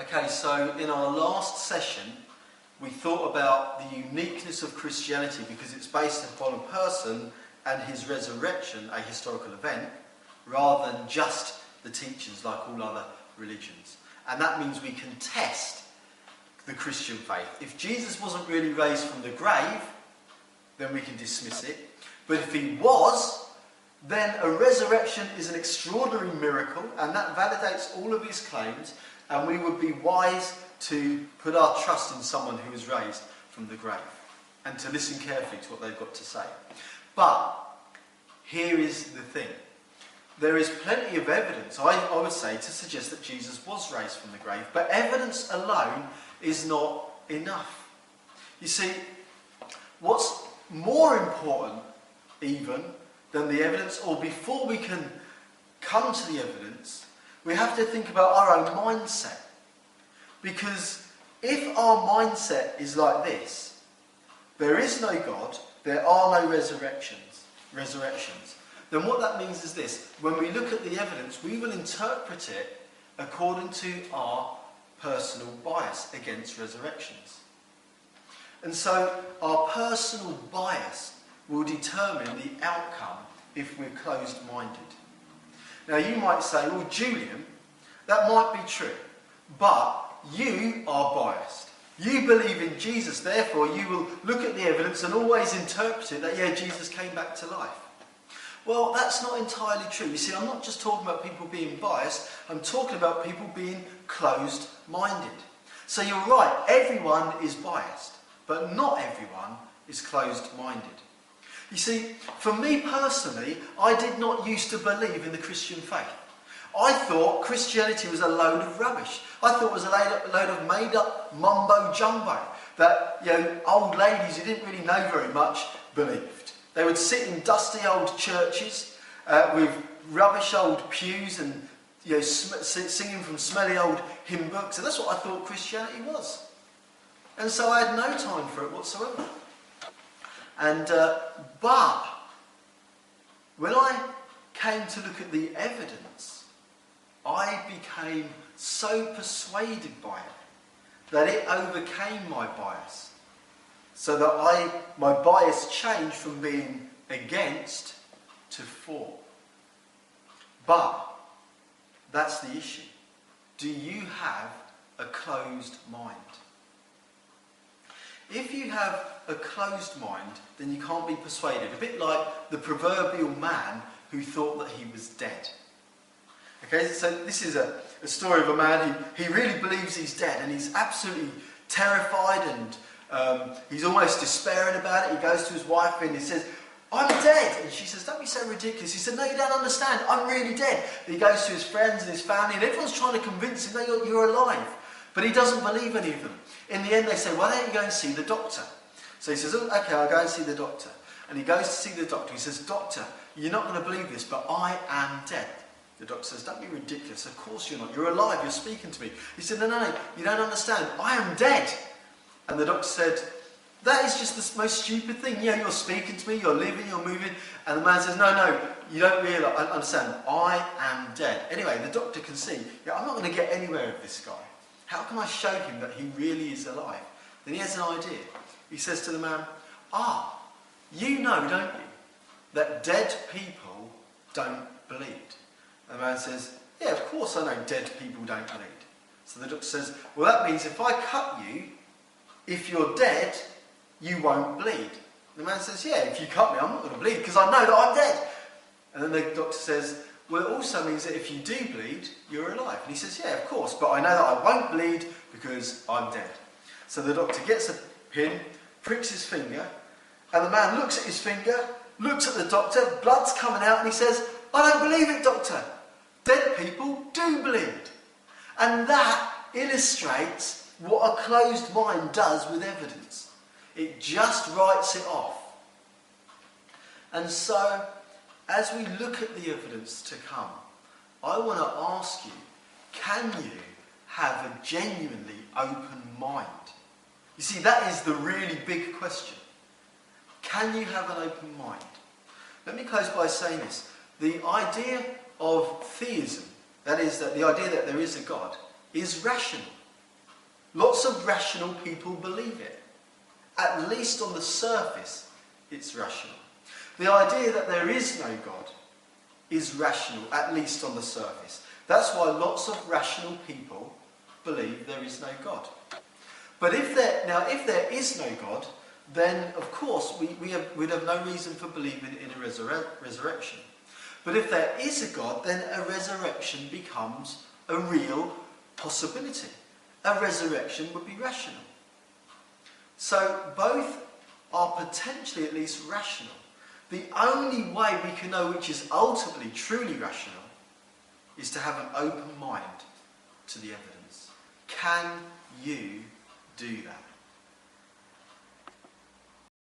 Okay, so in our last session, we thought about the uniqueness of Christianity because it's based upon a person and his resurrection, a historical event, rather than just the teachings like all other religions. And that means we can test the Christian faith. If Jesus wasn't really raised from the grave, then we can dismiss it. But if he was, then a resurrection is an extraordinary miracle, and that validates all of his claims, and we would be wise to put our trust in someone who is raised from the grave and to listen carefully to what they've got to say. But here is the thing. There is plenty of evidence, I would say, to suggest that Jesus was raised from the grave, but evidence alone is not enough. You see, what's more important even than the evidence, or before we can come to the evidence, we have to think about our own mindset. Because if our mindset is like this, there is no God, there are no resurrections, then what that means is this: when we look at the evidence, we will interpret it according to our personal bias against resurrections. And so our personal bias will determine the outcome if we're closed-minded. Now you might say, well, Julian, that might be true, but you are biased. You believe in Jesus, therefore you will look at the evidence and always interpret it that, yeah, Jesus came back to life. Well, that's not entirely true. You see, I'm not just talking about people being biased, I'm talking about people being closed-minded. So you're right, everyone is biased, but not everyone is closed-minded. You see, for me personally, I did not used to believe in the Christian faith. I thought Christianity was a load of rubbish. I thought it was a load of made-up mumbo-jumbo that, old ladies who didn't really know very much believed. They would sit in dusty old churches with rubbish old pews and singing from smelly old hymn books, and that's what I thought Christianity was. And so I had no time for it whatsoever. And but when I came to look at the evidence, I became so persuaded by it that it overcame my bias, so that my bias changed from being against to for. But that's the issue. Do you have a closed mind? If you have a closed mind, then you can't be persuaded. A bit like the proverbial man who thought that he was dead. Okay, so this is a story of a man who he really believes he's dead, and he's absolutely terrified, and he's almost despairing about it. He goes to his wife and he says, "I'm dead." And she says, "Don't be so ridiculous." He said, "No, you don't understand. I'm really dead." And he goes to his friends and his family, and everyone's trying to convince him that you're alive. But he doesn't believe any of them. In the end, they say, "Why don't you go and see the doctor?" So he says, "Oh, okay, I'll go and see the doctor." And he goes to see the doctor. He says, "Doctor, you're not going to believe this, but I am dead." The doctor says, "Don't be ridiculous. Of course you're not. You're alive. You're speaking to me." He said, No, you don't understand. I am dead." And the doctor said, "That is just the most stupid thing. Yeah, you're speaking to me, you're living, you're moving." And the man says, No, you don't realise, I understand. I am dead. Anyway, the doctor can see, I'm not going to get anywhere with this guy. How can I show him that he really is alive? Then he has an idea. He says to the man, you know, don't you, that dead people don't bleed? And the man says, "Yeah, of course I know dead people don't bleed." So the doctor says, "Well, that means if I cut you, if you're dead, you won't bleed." The man says, "Yeah, if you cut me, I'm not going to bleed because I know that I'm dead." And then the doctor says, "Well, it also means that if you do bleed, you're alive." And he says, "Yeah, of course, but I know that I won't bleed because I'm dead." So the doctor gets a pin, pricks his finger, and the man looks at his finger, looks at the doctor, blood's coming out, and he says, "I don't believe it, doctor. Dead people do bleed." And that illustrates what a closed mind does with evidence. It just writes it off. And so, as we look at the evidence to come, I want to ask you, can you have a genuinely open mind? You see, that is the really big question. Can you have an open mind? Let me close by saying this. The idea of theism, that is, that the idea that there is a God, is rational. Lots of rational people believe it. At least on the surface, it's rational. The idea that there is no God is rational, at least on the surface. That's why lots of rational people believe there is no God. But if there is no God, then of course we'd have no reason for believing in a resurrection. But if there is a God, then a resurrection becomes a real possibility. A resurrection would be rational. So both are potentially at least rational. The only way we can know which is ultimately truly rational is to have an open mind to the evidence. Can you do that?